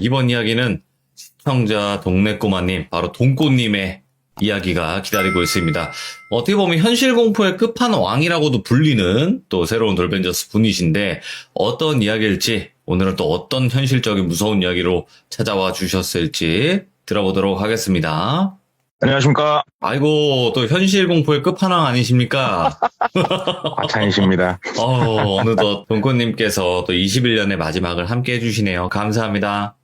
이번 이야기는 시청자 동네꼬마님, 바로 동꼬님의 이야기가 기다리고 있습니다. 어떻게 보면 현실 공포의 끝판왕이라고도 불리는 또 새로운 돌벤져스 분이신데 어떤 이야기일지, 오늘은 또 어떤 현실적인 무서운 이야기로 찾아와 주셨을지 들어보도록 하겠습니다. 안녕하십니까. 아이고, 또 현실 공포의 끝판왕 아니십니까? 과찬이십니다. 어느덧 동꼬님께서 또 21년의 마지막을 함께 해주시네요. 감사합니다.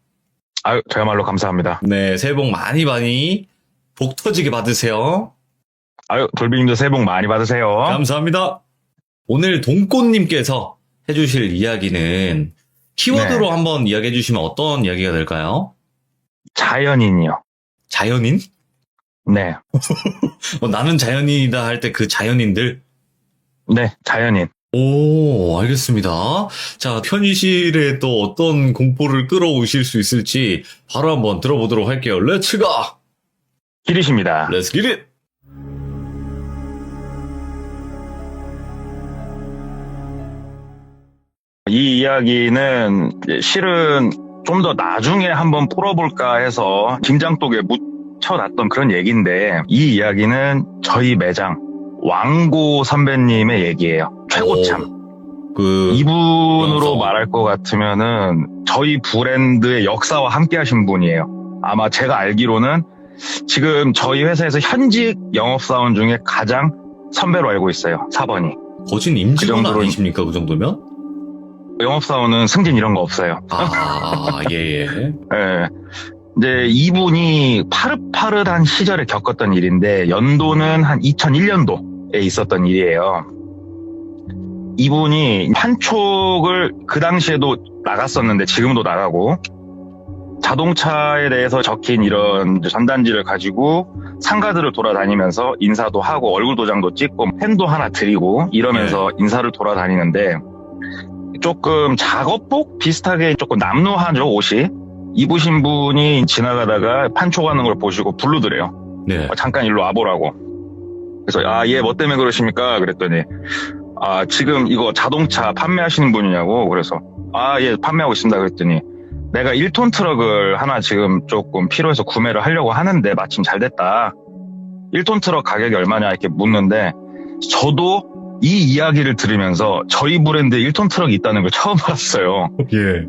아유, 저야말로 감사합니다. 네, 새해 복 많이 복 터지게 받으세요. 아유, 돌비님도 새해 복 많이 받으세요. 감사합니다. 오늘 동꼬님께서 해주실 이야기는 키워드로 한번 이야기해 주시면 어떤 이야기가 될까요? 자연인이요. 자연인? 네. 나는 자연인이다 할 때 그 자연인들? 네, 자연인. 오, 알겠습니다. 자, 현실에 또 어떤 공포를 끌어오실 수 있을지 바로 한번 들어보도록 할게요. 렛츠 가! 기리십니다. 렛츠 기릿! 이 이야기는 실은 좀 더 나중에 한번 풀어볼까 해서 김장독에 묻혀놨던 그런 얘기인데, 이 이야기는 저희 매장 왕고 선배님의 얘기예요. 최고참. 이분으로 영서. 말할 것 같으면은 저희 브랜드의 역사와 함께 하신 분이에요. 아마 제가 알기로는 지금 저희 회사에서 현직 영업사원 중에 가장 선배로 알고 있어요. 4번이. 거진 임직원 그 정도로- 아니십니까, 그 정도면? 영업사원은 승진 이런 거 없어요. 예. 예. 이제 이분이 파릇파릇한 시절에 겪었던 일인데, 연도는 한 2001년도에 있었던 일이에요. 이분이 판촉을 그 당시에도 나갔었는데 지금도 나가고, 자동차에 대해서 적힌 이런 전단지를 가지고 상가들을 돌아다니면서 인사도 하고 얼굴 도장도 찍고 펜도 하나 드리고 이러면서 인사를 돌아다니는데, 조금 작업복 비슷하게 조금 남루하죠, 옷이. 입으신 분이 지나가다가 판촉하는 걸 보시고 부르더래요. 네. 잠깐 일로 와보라고. 그래서 얘 뭐 때문에 그러십니까? 그랬더니 지금 이거 자동차 판매하시는 분이냐고. 그래서 예, 판매하고 있습니다. 그랬더니 내가 1톤 트럭을 하나 지금 조금 필요해서 구매를 하려고 하는데 마침 잘 됐다. 1톤 트럭 가격이 얼마냐 이렇게 묻는데, 저도 이 이야기를 들으면서 저희 브랜드에 1톤 트럭이 있다는 걸 처음 알았어요. 예.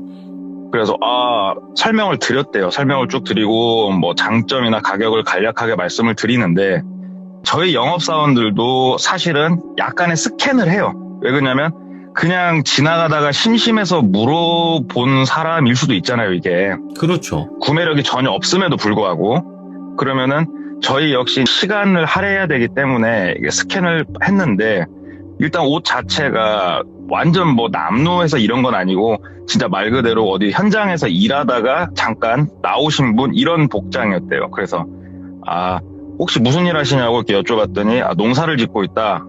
그래서 설명을 드렸대요. 설명을 쭉 드리고 뭐 장점이나 가격을 간략하게 말씀을 드리는데, 저희 영업사원들도 사실은 약간의 스캔을 해요. 왜 그러냐면 그냥 지나가다가 심심해서 물어본 사람일 수도 있잖아요, 이게. 그렇죠. 구매력이 전혀 없음에도 불구하고. 그러면은 저희 역시 시간을 할애해야 되기 때문에 이게 스캔을 했는데, 일단 옷 자체가 완전 뭐 남루해서 이런 건 아니고 진짜 말 그대로 어디 현장에서 일하다가 잠깐 나오신 분 이런 복장이었대요. 그래서 혹시 무슨 일 하시냐고 이렇게 여쭤봤더니 농사를 짓고 있다.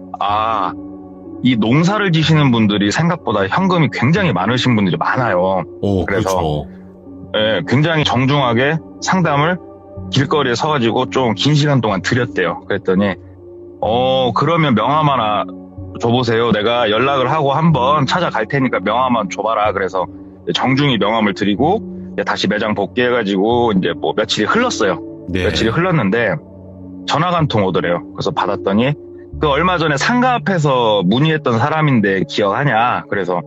이 농사를 지시는 분들이 생각보다 현금이 굉장히 많으신 분들이 많아요. 그래서 그렇죠. 예, 굉장히 정중하게 상담을 길거리에 서가지고 좀 긴 시간 동안 드렸대요. 그랬더니 그러면 명함 하나 줘보세요. 내가 연락을 하고 한번 찾아갈 테니까 명함만 줘봐라. 그래서 정중히 명함을 드리고 다시 매장 복귀해가지고 이제 뭐 며칠이 흘렀어요. 네. 며칠이 흘렀는데 전화가 한 통 오더래요. 그래서 받았더니 그 얼마 전에 상가 앞에서 문의했던 사람인데 기억하냐? 그래서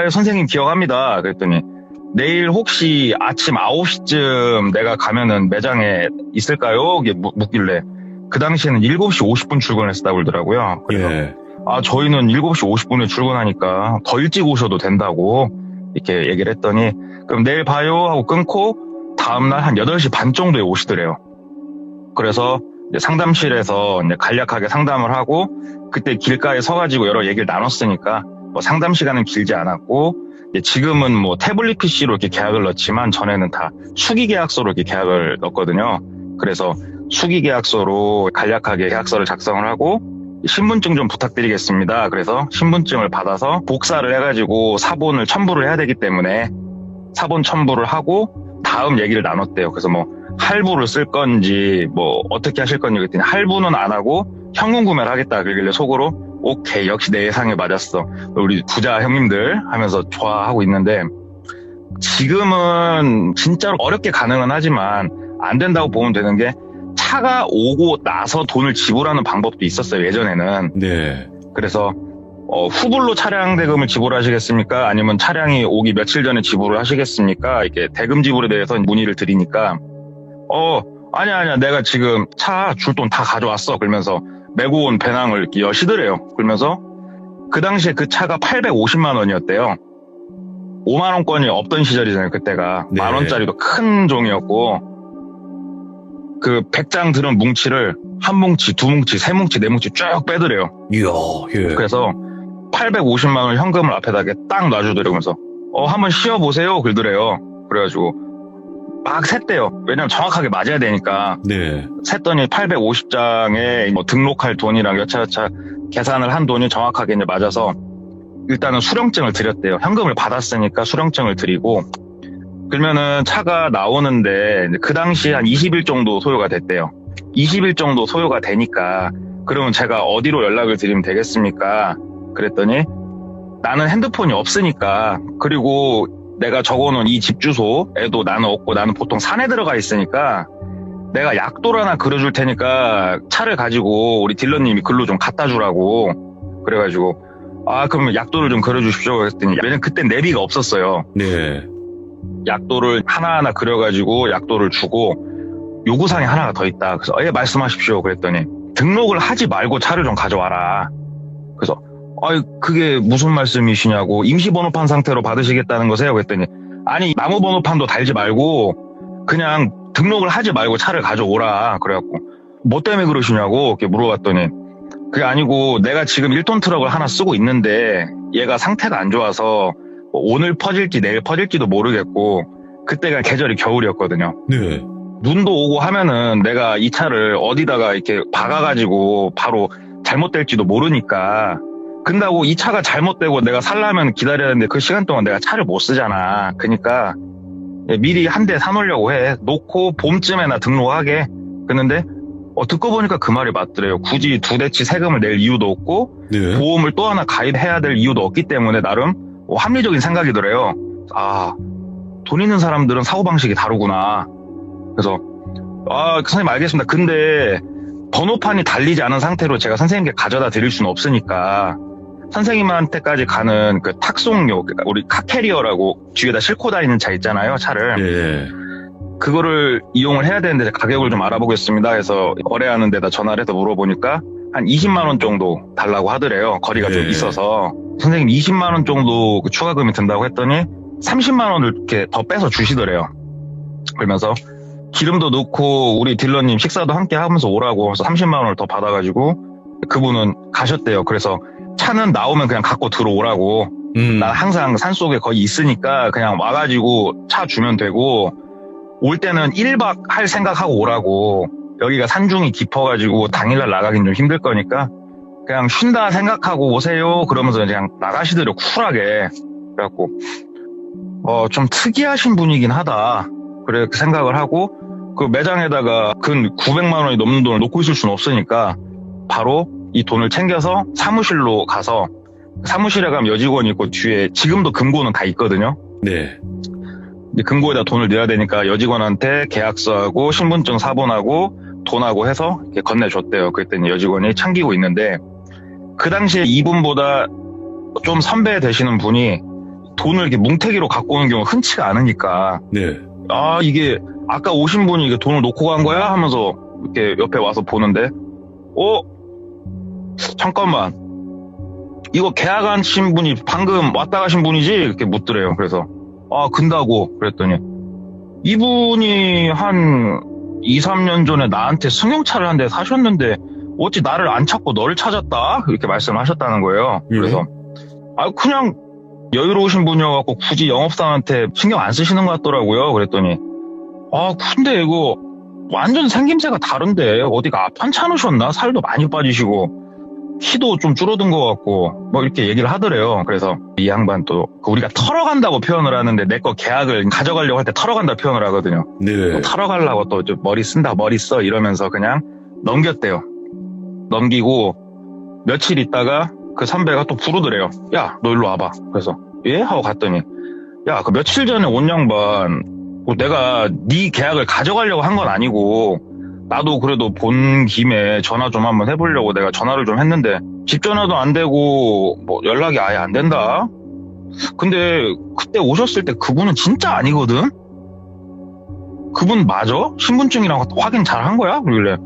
선생님 기억합니다. 그랬더니 내일 혹시 아침 9시쯤 내가 가면은 매장에 있을까요? 이게 묻길래, 그 당시에는 7시 50분 출근했다고 그러더라고요. 그래서 예. 저희는 7시 50분에 출근하니까 더 일찍 오셔도 된다고 이렇게 얘기를 했더니, 그럼 내일 봐요 하고 끊고 다음날 한 8시 반 정도에 오시더래요. 그래서 이제 상담실에서 이제 간략하게 상담을 하고, 그때 길가에 서가지고 여러 얘기를 나눴으니까 뭐 상담 시간은 길지 않았고, 지금은 뭐 태블릿 PC로 이렇게 계약을 넣지만 전에는 다 수기 계약서로 이렇게 계약을 넣었거든요. 그래서 수기 계약서로 간략하게 계약서를 작성을 하고, 신분증 좀 부탁드리겠습니다. 그래서 신분증을 받아서 복사를 해가지고 사본을 첨부를 해야 되기 때문에 사본 첨부를 하고 다음 얘기를 나눴대요. 그래서 뭐 할부를 쓸 건지 뭐 어떻게 하실 건지 그랬더니 할부는 안 하고 현금 구매를 하겠다 그러길래 속으로 오케이, 역시 내 예상에 맞았어, 우리 부자 형님들 하면서 좋아하고 있는데, 지금은 진짜로 어렵게 가능은 하지만 안 된다고 보면 되는 게 차가 오고 나서 돈을 지불하는 방법도 있었어요, 예전에는. 네. 그래서 후불로 차량 대금을 지불하시겠습니까? 아니면 차량이 오기 며칠 전에 지불을 하시겠습니까? 이렇게 대금 지불에 대해서 문의를 드리니까 아니야 내가 지금 차 줄 돈 다 가져왔어. 그러면서 메고 온 배낭을 이렇게 여시더래요. 그러면서 그 당시에 그 차가 850만 원이었대요. 5만 원권이 없던 시절이잖아요, 그때가. 네. 10,000원짜리도 큰 종이었고, 그 100장 들은 뭉치를 한 뭉치, 두 뭉치, 세 뭉치, 네 뭉치 쭉 빼더래요. 이야, 예. 그래서 850만 원 현금을 앞에다 이렇게 딱 놔주더래요. 그러면서 한번 쉬어보세요. 그러더래요. 그래가지고 막 샜대요. 왜냐면 정확하게 맞아야 되니까. 네. 샜더니 850장에 뭐 등록할 돈이랑 여차여차 계산을 한 돈이 정확하게 이제 맞아서 일단은 수령증을 드렸대요. 현금을 받았으니까 수령증을 드리고, 그러면은 차가 나오는데 그 당시 한 20일 정도 소요가 됐대요. 20일 정도 소요가 되니까 그러면 제가 어디로 연락을 드리면 되겠습니까? 그랬더니 나는 핸드폰이 없으니까, 그리고 내가 적어놓은 이 집 주소에도 나는 없고 나는 보통 산에 들어가 있으니까 내가 약도를 하나 그려줄 테니까 차를 가지고 우리 딜러님이 글로 좀 갖다 주라고. 그래가지고 그럼 약도를 좀 그려주십시오. 그랬더니, 왜냐면 그땐 내비가 없었어요. 네. 약도를 하나하나 그려가지고 약도를 주고 요구사항이 하나가 더 있다. 그래서 예, 말씀하십시오. 그랬더니 등록을 하지 말고 차를 좀 가져와라. 그래서 그게 무슨 말씀이시냐고. 임시번호판 상태로 받으시겠다는 거세요? 그랬더니 아니, 나무 번호판도 달지 말고 그냥 등록을 하지 말고 차를 가져오라. 그래갖고 뭐 때문에 그러시냐고 이렇게 물어봤더니, 그게 아니고 내가 지금 1톤 트럭을 하나 쓰고 있는데 얘가 상태가 안 좋아서 오늘 퍼질지 내일 퍼질지도 모르겠고, 그때가 계절이 겨울이었거든요. 네. 눈도 오고 하면은 내가 이 차를 어디다가 이렇게 박아가지고 바로 잘못될지도 모르니까, 근다고 이 차가 잘못되고 내가 살려면 기다려야 되는데 그 시간 동안 내가 차를 못 쓰잖아. 그러니까 미리 한 대 사놓으려고 해. 놓고 봄쯤에나 등록하게. 그랬는데 듣고 보니까 그 말이 맞더래요. 굳이 2대치 세금을 낼 이유도 없고, 네. 보험을 또 하나 가입해야 될 이유도 없기 때문에 나름 합리적인 생각이더래요. 돈 있는 사람들은 사고방식이 다르구나. 그래서 선생님 알겠습니다. 근데 번호판이 달리지 않은 상태로 제가 선생님께 가져다 드릴 수는 없으니까 선생님한테까지 가는 그 탁송료, 그러니까 우리 카캐리어라고 뒤에다 싣고 다니는 차 있잖아요, 차를. 네. 그거를 이용을 해야 되는데 가격을 좀 알아보겠습니다 해서 거래하는 데다 전화를 해서 물어보니까 한 20만 원 정도 달라고 하더래요. 거리가 좀 네. 있어서. 선생님 20만 원 정도 그 추가금이 든다고 했더니 30만 원을 이렇게 더 빼서 주시더래요. 그러면서 기름도 넣고 우리 딜러님 식사도 함께 하면서 오라고 해서 30만 원을 더 받아가지고 그분은 가셨대요. 그래서 차는 나오면 그냥 갖고 들어오라고. 난 항상 산속에 거의 있으니까 그냥 와가지고 차 주면 되고, 올 때는 1박 할 생각하고 오라고. 여기가 산중이 깊어가지고 당일날 나가긴 좀 힘들 거니까 그냥 쉰다 생각하고 오세요. 그러면서 그냥 나가시더래요, 쿨하게. 그래갖고 좀 특이하신 분이긴 하다. 그래, 그 생각을 하고 그 매장에다가 근 900만 원이 넘는 돈을 놓고 있을 수는 없으니까 바로 이 돈을 챙겨서 사무실로 가서, 사무실에 가면 여직원이 있고 뒤에 지금도 금고는 다 있거든요. 네. 근데 금고에다 돈을 넣어야 되니까 여직원한테 계약서하고 신분증 사본하고 돈하고 해서 이렇게 건네줬대요. 그랬더니 여직원이 챙기고 있는데, 그 당시에 이분보다 좀 선배 되시는 분이 돈을 이렇게 뭉태기로 갖고 오는 경우가 흔치가 않으니까, 네. 이게 아까 오신 분이 이게 돈을 놓고 간 거야? 하면서 이렇게 옆에 와서 보는데, 잠깐만, 이거 계약하신 분이 방금 왔다 가신 분이지? 이렇게 묻더래요. 그래서 근다고. 그랬더니 이분이 한 2, 3년 전에 나한테 승용차를 한 대 사셨는데 어찌 나를 안 찾고 너를 찾았다? 이렇게 말씀을 하셨다는 거예요. 그래서 그냥 여유로우신 분이어갖고 굳이 영업사한테 신경 안 쓰시는 것 같더라고요. 그랬더니 근데 이거 완전 생김새가 다른데 어디가 앞판찮으셨나? 살도 많이 빠지시고 키도 좀 줄어든 것 같고 뭐 이렇게 얘기를 하더래요. 그래서 이 양반 또 우리가 털어간다고 표현을 하는데 내 거 계약을 가져가려고 할 때 털어간다 표현을 하거든요. 네. 털어가려고 또 머리 쓴다, 머리 써 이러면서 그냥 넘겼대요. 넘기고 며칠 있다가 그 선배가 또 부르더래요. 야, 너 일로 와봐. 그래서 예? 하고 갔더니, 야, 그 며칠 전에 온 양반, 뭐 내가 네 계약을 가져가려고 한 건 아니고, 나도 그래도 본 김에 전화 좀 한번 해보려고 내가 전화를 좀 했는데, 집 전화도 안 되고, 뭐 연락이 아예 안 된다? 근데 그때 오셨을 때 그분은 진짜 아니거든? 그분 맞아? 신분증이랑 확인 잘 한 거야? 그러길래,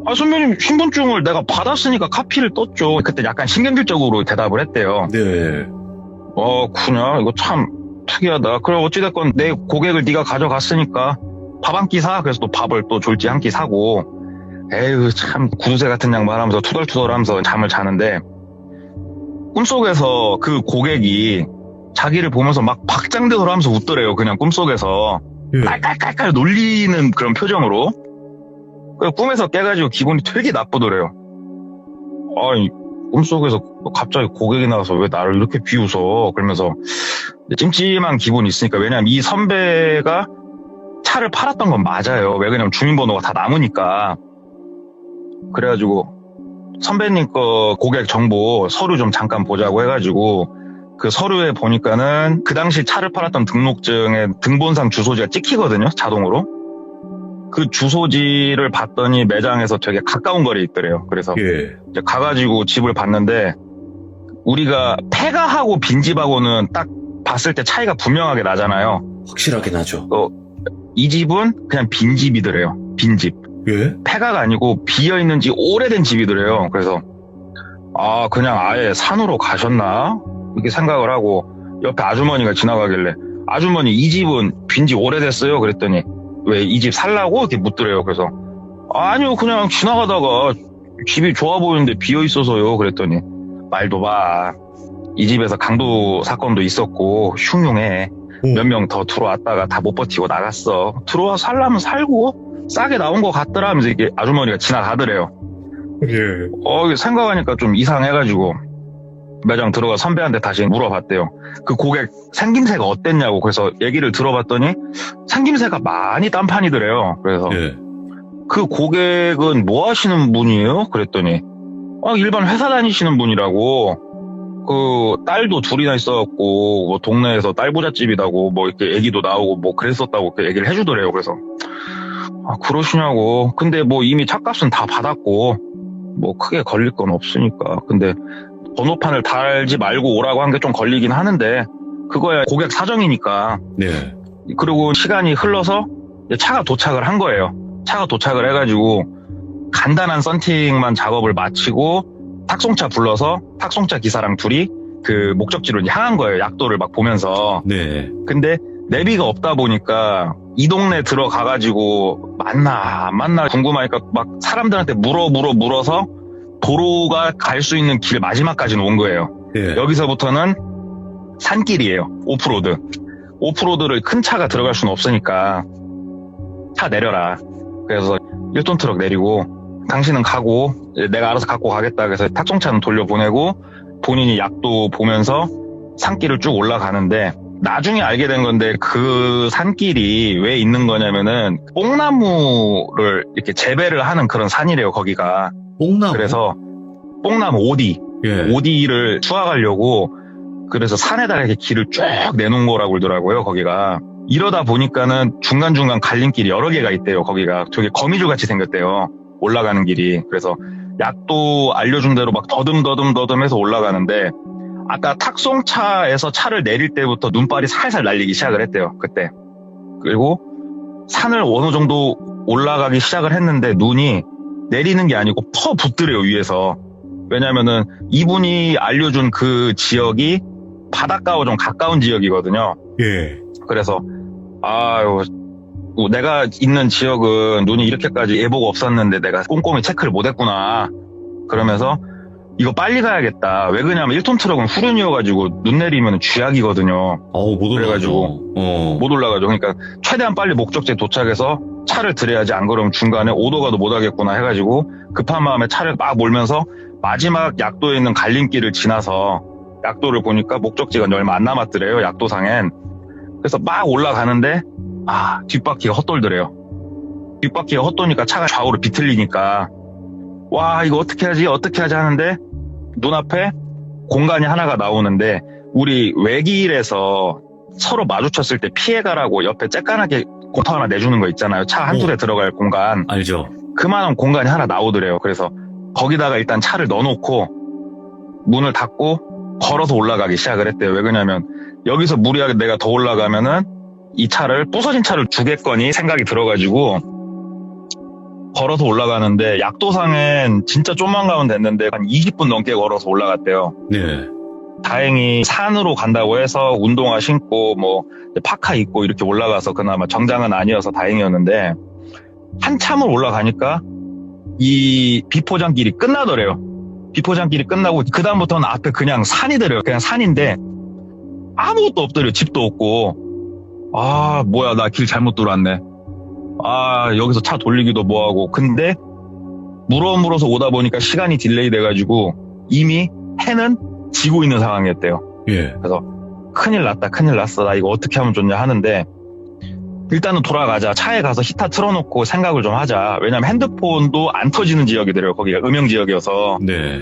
아, 선배님, 신분증을 내가 받았으니까 카피를 떴죠. 그때 약간 신경질적으로 대답을 했대요. 네. 그냐? 이거 참 특이하다. 그래, 어찌됐건 내 고객을 네가 가져갔으니까 밥 한 끼 사. 그래서 또 밥을 또 졸지 한 끼 사고. 에휴, 참 구두쇠 같은 양말 하면서 투덜투덜 하면서 잠을 자는데, 꿈속에서 그 고객이 자기를 보면서 막 박장대소를 하면서 웃더래요. 그냥 꿈속에서. 예. 깔깔깔깔 놀리는 그런 표정으로. 그래서 꿈에서 깨가지고 기분이 되게 나쁘더래요. 아니, 꿈속에서 갑자기 고객이 나와서 왜 나를 이렇게 비웃어? 그러면서 찜찜한 기분이 있으니까. 왜냐면 이 선배가 차를 팔았던 건 맞아요. 왜냐면 주민번호가 다 남으니까. 그래가지고 선배님 거 고객 정보 서류 좀 잠깐 보자고 해가지고 그 서류에 보니까는 그 당시 차를 팔았던 등록증에 등본상 주소지가 찍히거든요. 자동으로. 그 주소지를 봤더니 매장에서 되게 가까운 거리에 있더래요. 그래서 예. 이제 가가지고 집을 봤는데, 우리가 폐가하고 빈집하고는 딱 봤을 때 차이가 분명하게 나잖아요. 확실하게 나죠. 이 집은 그냥 빈집이더래요. 빈집. 예? 폐가가 아니고 비어있는 지 오래된 집이더래요. 그래서 그냥 아예 산으로 가셨나? 이렇게 생각을 하고 옆에 아주머니가 지나가길래, 아주머니 이 집은 빈지 오래됐어요? 그랬더니 왜 이 집 살라고? 이렇게 묻더래요. 그래서 아니요, 그냥 지나가다가 집이 좋아 보이는데 비어 있어서요. 그랬더니 말도 봐. 이 집에서 강도 사건도 있었고 흉흉해. 몇 명 더 들어왔다가 다 못 버티고 나갔어. 들어와 살라면 살고 싸게 나온 것 같더라 하면서 이게 아주머니가 지나가더래요. 예. 생각하니까 좀 이상해가지고 매장 들어가 선배한테 다시 물어봤대요. 그 고객 생김새가 어땠냐고. 그래서 얘기를 들어봤더니 생김새가 많이 딴판이더래요. 그래서 예. 그 고객은 뭐 하시는 분이에요? 그랬더니 일반 회사 다니시는 분이라고. 그 딸도 둘이나 있어갖고 뭐 동네에서 딸 부잣집이라고 뭐 이렇게 얘기도 나오고 뭐 그랬었다고 이렇게 얘기를 해주더래요. 그래서 그러시냐고. 근데 뭐 이미 차값은 다 받았고 뭐 크게 걸릴 건 없으니까. 근데 번호판을 달지 말고 오라고 한 게 좀 걸리긴 하는데 그거야 고객 사정이니까. 네. 그리고 시간이 흘러서 이제 차가 도착을 한 거예요. 차가 도착을 해가지고 간단한 썬팅만 작업을 마치고 탁송차 불러서 탁송차 기사랑 둘이 그 목적지로 이제 향한 거예요. 약도를 막 보면서. 네. 근데 내비가 없다 보니까 이 동네 들어가가지고 맞나 안 맞나 궁금하니까 막 사람들한테 물어서 도로가 갈 수 있는 길 마지막까지는 온 거예요. 예. 여기서부터는 산길이에요. 오프로드. 오프로드를 큰 차가 들어갈 수는 없으니까 차 내려라. 그래서 1톤 트럭 내리고 당신은 가고 내가 알아서 갖고 가겠다. 그래서 탁송차는 돌려보내고 본인이 약도 보면서 산길을 쭉 올라가는데, 나중에 알게 된 건데 그 산길이 왜 있는 거냐면은 뽕나무를 이렇게 재배를 하는 그런 산이래요. 거기가. 뽕나무? 그래서 뽕나무 오디, 예. 오디를 수확하려고 그래서 산에다가 이렇게 길을 쭉 내놓은 거라고 그러더라고요. 거기가. 이러다 보니까는 중간중간 갈림길이 여러 개가 있대요. 거기가 되게 거미줄 같이 생겼대요. 올라가는 길이. 그래서 약도 알려준 대로 막 더듬 해서 올라가는데, 아까 탁송차에서 차를 내릴 때부터 눈발이 살살 날리기 시작을 했대요. 그때. 그리고 산을 어느 정도 올라가기 시작을 했는데 눈이 내리는 게 아니고 퍼 붙더래요, 위에서. 왜냐면은 이분이 알려준 그 지역이 바닷가와 좀 가까운 지역이거든요. 예. 그래서 내가 있는 지역은 눈이 이렇게까지 예보가 없었는데 내가 꼼꼼히 체크를 못했구나. 그러면서 이거 빨리 가야겠다. 왜 그러냐면 1톤 트럭은 후륜이어가지고 눈 내리면 쥐약이거든요. 못 올라가죠. 그래가지고 못 올라가죠. 그러니까 최대한 빨리 목적지에 도착해서 차를 들여야지, 안 그러면 중간에 오도가도 못 하겠구나 해가지고 급한 마음에 차를 막 몰면서 마지막 약도에 있는 갈림길을 지나서 약도를 보니까 목적지가 얼마 안 남았더래요. 약도상엔. 그래서 막 올라가는데 뒷바퀴가 헛돌더래요. 뒷바퀴가 헛도니까 차가 좌우로 비틀리니까 와, 이거 어떻게 하지 하는데 눈앞에 공간이 하나가 나오는데, 우리 외길에서 서로 마주쳤을 때 피해가라고 옆에 쬐깐하게 공터 하나 내주는 거 있잖아요. 차 한 줄에 들어갈 공간. 알죠. 그만한 공간이 하나 나오더래요. 그래서 거기다가 일단 차를 넣어놓고 문을 닫고 걸어서 올라가기 시작을 했대요. 왜 그러냐면 여기서 무리하게 내가 더 올라가면은 이 차를 부서진 차를 주겠거니 생각이 들어가지고 걸어서 올라가는데 약도상엔 진짜 좀만 가면 됐는데 한 20분 넘게 걸어서 올라갔대요. 네. 다행히 산으로 간다고 해서 운동화 신고 뭐 파카 입고 이렇게 올라가서 그나마 정장은 아니어서 다행이었는데 한참을 올라가니까 이 비포장길이 끝나더래요. 비포장길이 끝나고 그다음부터는 앞에 그냥 산이더래요. 그냥 산인데 아무것도 없더래요. 집도 없고. 아 뭐야 나 길 잘못 들어왔네. 아 여기서 차 돌리기도 뭐하고. 근데 물어서 오다 보니까 시간이 딜레이 돼가지고 이미 해는 지고 있는 상황이었대요. 예. 그래서 큰일 났다 큰일 났어 나 이거 어떻게 하면 좋냐 하는데 일단은 돌아가자. 차에 가서 히터 틀어놓고 생각을 좀 하자. 왜냐면 핸드폰도 안 터지는 지역이더래요. 거기가 음영 지역이어서. 네.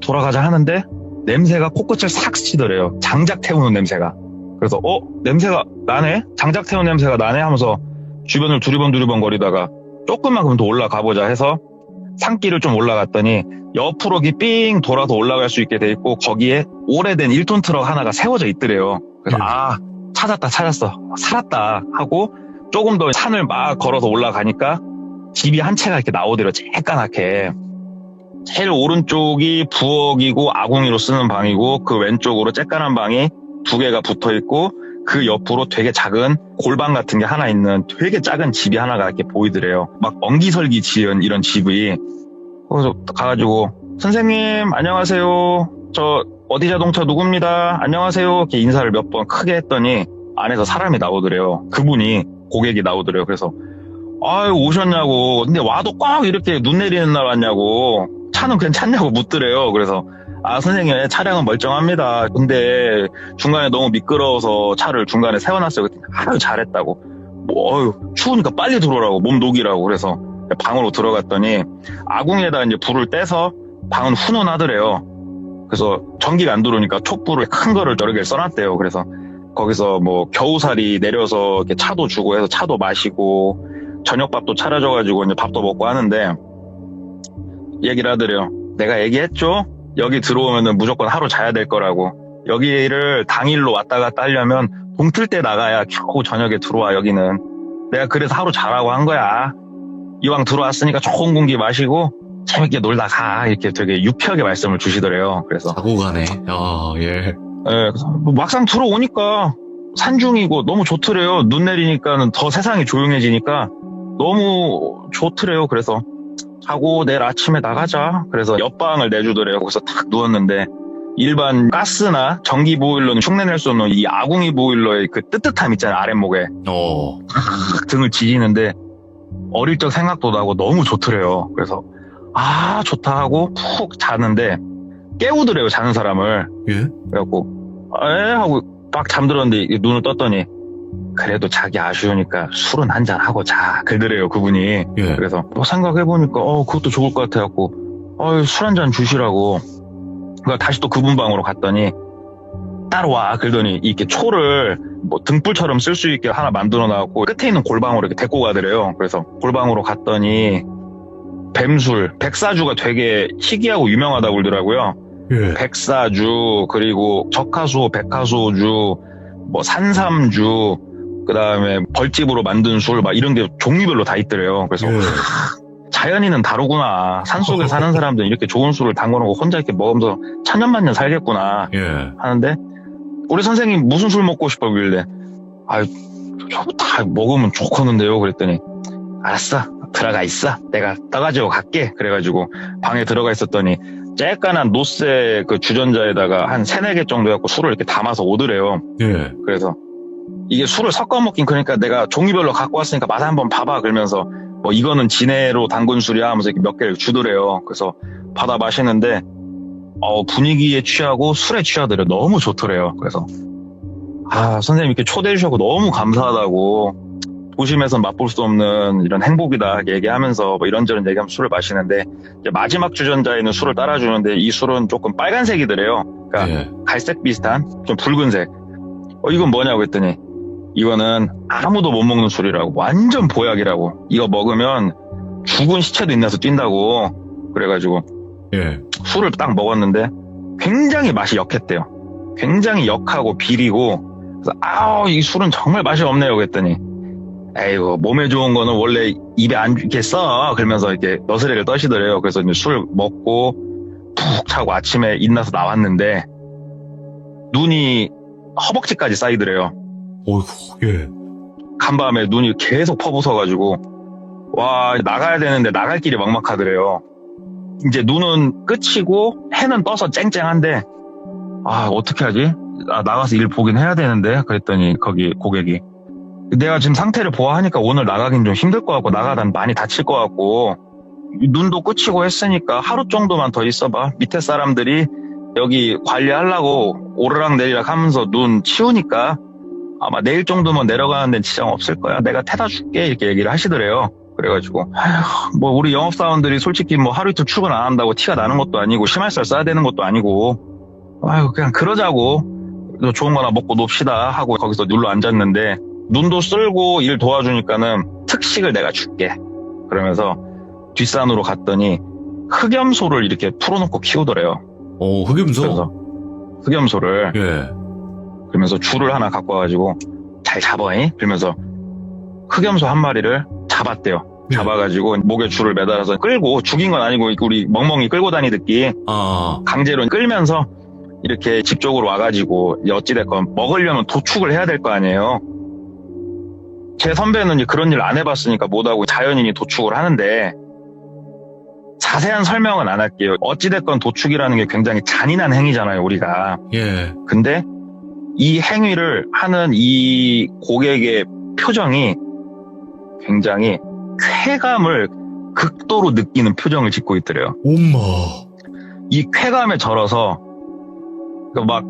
돌아가자 하는데 냄새가 코끝을 싹 스치더래요. 장작 태우는 냄새가. 그래서 냄새가 나네? 장작 태우는 냄새가 나네? 하면서 주변을 두리번 거리다가 조금만 그럼 더 올라가 보자 해서 산길을 좀 올라갔더니 옆으로 삥 돌아서 올라갈 수 있게 돼 있고 거기에 오래된 1톤 트럭 하나가 세워져 있더래요. 그래서 찾았어 살았다 하고 조금 더 산을 막 걸어서 올라가니까 집이 한 채가 이렇게 나오더래요. 쬐까맣게. 제일 오른쪽이 부엌이고 아궁이로 쓰는 방이고 그 왼쪽으로 쬐까만 방이 2개가 붙어있고 그 옆으로 되게 작은 골방 같은 게 하나 있는 되게 작은 집이 하나가 이렇게 보이더래요. 막 엉기설기 지은 이런 집이. 그래서 가가지고 선생님 안녕하세요. 저 어디 자동차 누굽니다. 안녕하세요. 이렇게 인사를 몇 번 크게 했더니 안에서 사람이 나오더래요. 그분이 고객이 나오더래요. 그래서 아유 오셨냐고. 근데 와도 꽉 이렇게 눈 내리는 날 왔냐고. 차는 괜찮냐고 묻더래요. 그래서 선생님 차량은 멀쩡합니다. 근데 중간에 너무 미끄러워서 차를 중간에 세워놨어요. 그랬더니 아유 잘했다고. 추우니까 빨리 들어오라고 몸 녹이라고. 그래서 방으로 들어갔더니 아궁이에다 이제 불을 떼서 방은 훈훈하더래요. 그래서 전기가 안 들어오니까 촛불을 큰 거를 여러 개를 써놨대요. 그래서 거기서 뭐 겨우살이 내려서 이렇게 차도 주고 해서 차도 마시고 저녁밥도 차려줘가지고 이제 밥도 먹고 하는데 얘기를 하더래요. 내가 얘기했죠? 여기 들어오면은 무조건 하루 자야 될 거라고. 여기를 당일로 왔다 갔다 하려면 동틀 때 나가야 겨우 저녁에 들어와 여기는. 내가 그래서 하루 자라고 한 거야. 이왕 들어왔으니까 좋은 공기 마시고 재밌게 놀다 가. 이렇게 되게 유쾌하게 말씀을 주시더래요. 그래서 자고 가네. 예. 그래서 막상 들어오니까 산중이고 너무 좋더래요. 눈 내리니까는 더 세상이 조용해지니까 너무 좋더래요. 그래서 자고 내일 아침에 나가자. 그래서 옆방을 내주더래요. 거기서 탁 누웠는데 일반 가스나 전기 보일러는 흉내낼 수 없는 이 아궁이 보일러의 그 뜨뜻함 있잖아요. 아랫목에 등을 지지는데 어릴 적 생각도 나고 너무 좋더래요. 그래서 좋다 하고 푹 자는데 깨우더래요. 자는 사람을. 예? 그래갖고 하고 막 잠들었는데 눈을 떴더니 그래도 자기 아쉬우니까 술은 한잔 하고 자. 그러더래요. 그분이. 예. 그래서 생각해보니까 그것도 좋을 것 같아갖고 술 한잔 주시라고. 그러니까 다시 또 그분 방으로 갔더니 따라와. 그러더니 이렇게 초를 뭐 등불처럼 쓸 수 있게 하나 만들어 놨고 끝에 있는 골방으로 이렇게 데리고 가더래요. 그래서 골방으로 갔더니 뱀술, 백사주가 되게 희귀하고 유명하다고 그러더라고요. 예. 백사주, 그리고 적하수, 백하수주, 뭐 산삼주, 그 다음에 벌집으로 만든 술, 막 이런 게 종류별로 다 있더래요. 그래서 예. 자연인은 다르구나. 산속에 사는 사람들은 이렇게 좋은 술을 담궈놓고 혼자 이렇게 먹으면서 천년만년 살겠구나 예. 하는데 우리 선생님 무슨 술 먹고 싶어 그길래 저거 다 먹으면 좋겠는데요. 그랬더니 알았어 들어가 있어. 내가 떠가지고 갈게. 그래가지고 방에 들어가 있었더니 쬐깐한 노쇠 그 주전자에다가 한 3-4개 정도 해갖고 술을 이렇게 담아서 오더래요. 예. 그래서 이게 술을 섞어 먹긴 그러니까 내가 종류별로 갖고 왔으니까 맛 한번 봐봐. 그러면서 뭐 이거는 진해로 담근 술이야 하면서 이렇게 몇 개를 주더래요. 그래서 받아 마시는데 분위기에 취하고 술에 취하더래요. 너무 좋더래요. 그래서 선생님 이렇게 초대해 주셔서 너무 감사하다고 도심에서 맛볼 수 없는 이런 행복이다 얘기하면서 뭐 이런저런 얘기하면 술을 마시는데 이제 마지막 주전자에는 술을 따라주는데 이 술은 조금 빨간색이더래요. 그러니까 예. 갈색 비슷한 좀 붉은색. 이건 뭐냐고 했더니 이거는 아무도 못 먹는 술이라고. 완전 보약이라고. 이거 먹으면 죽은 시체도 인나서 뛴다고. 그래가지고 예. 술을 딱 먹었는데 굉장히 맛이 역했대요. 굉장히 역하고 비리고. 그래서 이 술은 정말 맛이 없네요. 그랬더니 에이구, 몸에 좋은 거는 원래 입에 안 이렇게 써. 그러면서 이렇게 너스레를 떠시더래요. 그래서 이제 술 먹고 푹 자고 아침에 인나서 나왔는데 눈이 허벅지까지 쌓이더래요. 어이구, 예. 간밤에 눈이 계속 퍼부어가지고 와, 나가야 되는데 나갈 길이 막막하더래요. 이제 눈은 끝이고 해는 떠서 쨍쨍한데 어떻게 하지? 나가서 일 보긴 해야 되는데. 그랬더니 거기 고객이 내가 지금 상태를 보아하니까 오늘 나가긴 좀 힘들 것 같고 나가다 많이 다칠 것 같고 눈도 끝이고 했으니까 하루 정도만 더 있어봐. 밑에 사람들이 여기 관리하려고 오르락 내리락 하면서 눈 치우니까 아마 내일 정도면 내려가는 데는 지장 없을 거야. 내가 태다 줄게. 이렇게 얘기를 하시더래요. 그래가지고 뭐 우리 영업사원들이 솔직히 뭐 하루 이틀 출근 안 한다고 티가 나는 것도 아니고 심할살 써야 되는 것도 아니고 그냥 그러자고 좋은 거나 먹고 놉시다 하고 거기서 눌러 앉았는데 눈도 쓸고 일 도와주니까는 특식을 내가 줄게. 그러면서 뒷산으로 갔더니 흑염소를 이렇게 풀어놓고 키우더래요. 흑염소? 그래서 흑염소를. 예. 그러면서 줄을 하나 갖고 와가지고 잘 잡아잉? 그러면서 흑염소 한 마리를 잡았대요. 예. 잡아가지고 목에 줄을 매달아서 끌고, 죽인 건 아니고 우리 멍멍이 끌고 다니듯이 강제로 끌면서 이렇게 집 쪽으로 와가지고 어찌됐건 먹으려면 도축을 해야 될 거 아니에요. 제 선배는 이제 그런 일 안 해봤으니까 못하고 자연인이 도축을 하는데 자세한 설명은 안 할게요. 어찌됐건 도축이라는 게 굉장히 잔인한 행위잖아요, 우리가. 예. 근데 이 행위를 하는 이 고객의 표정이 굉장히 쾌감을 극도로 느끼는 표정을 짓고 있더래요. 엄마. 이 쾌감에 절어서 막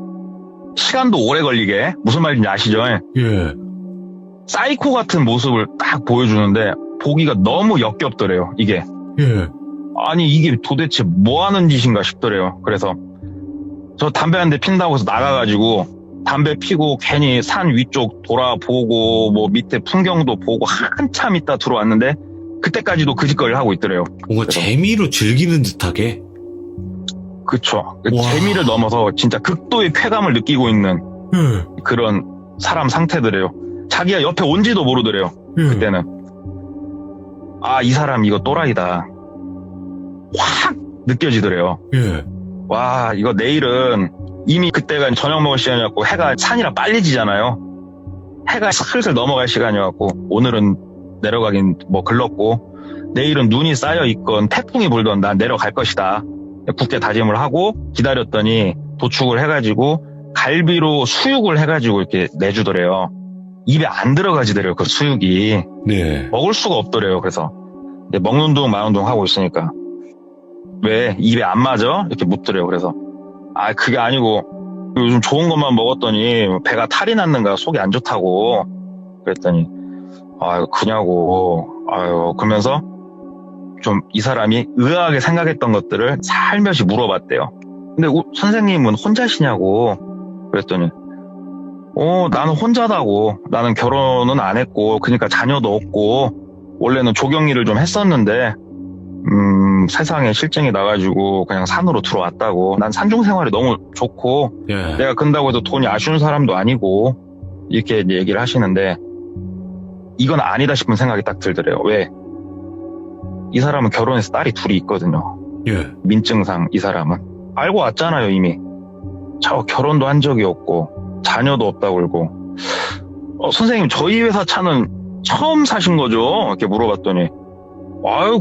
시간도 오래 걸리게, 무슨 말인지 아시죠? 예. 사이코 같은 모습을 딱 보여주는데 보기가 너무 역겹더래요, 이게. 예. 아니 이게 도대체 뭐 하는 짓인가 싶더래요. 그래서 저 담배 한 대 핀다고 해서 나가가지고 담배 피고 괜히 산 위쪽 돌아보고 뭐 밑에 풍경도 보고 한참 있다 들어왔는데 그때까지도 그 짓거리를 하고 있더래요. 뭔가 그래서. 재미로 즐기는 듯하게. 그쵸. 와. 재미를 넘어서 진짜 극도의 쾌감을 느끼고 있는 예. 그런 사람 상태더래요. 자기가 옆에 온지도 모르더래요. 예. 그때는. 이 사람 이거 또라이다. 확 느껴지더래요. 예. 와, 이거 내일은 이미 그때가 저녁 먹을 시간이었고 해가 산이라 빨리 지잖아요. 해가 슬슬 넘어갈 시간이었고 오늘은 내려가긴 뭐 글렀고 내일은 눈이 쌓여 있건 태풍이 불던 난 내려갈 것이다. 굳게 다짐을 하고 기다렸더니 도축을 해가지고 갈비로 수육을 해가지고 이렇게 내주더래요. 입에 안 들어가지더래요, 그 수육이. 네. 먹을 수가 없더래요. 그래서 먹는 둥 마는 둥 하고 있으니까 왜 입에 안 맞아? 이렇게 묻더래요. 그래서 그게 아니고 요즘 좋은 것만 먹었더니 배가 탈이 났는가 속이 안 좋다고 그랬더니 그냐고 그러면서 좀 이 사람이 의아하게 생각했던 것들을 살며시 물어봤대요. 근데 선생님은 혼자시냐고 그랬더니 나는 혼자다고. 나는 결혼은 안 했고 그러니까 자녀도 없고 원래는 조경일을 좀 했었는데 세상에 실증이 나가지고 그냥 산으로 들어왔다고. 난 산중 생활이 너무 좋고 예. 내가 근다고 해도 돈이 아쉬운 사람도 아니고 이렇게 이제 얘기를 하시는데 이건 아니다 싶은 생각이 딱 들더래요. 왜? 이 사람은 결혼해서 딸이 둘이 있거든요. 예. 민증상 이 사람은. 알고 왔잖아요, 이미. 저 결혼도 한 적이 없고 자녀도 없다고 그러고 선생님 저희 회사 차는 처음 사신 거죠? 이렇게 물어봤더니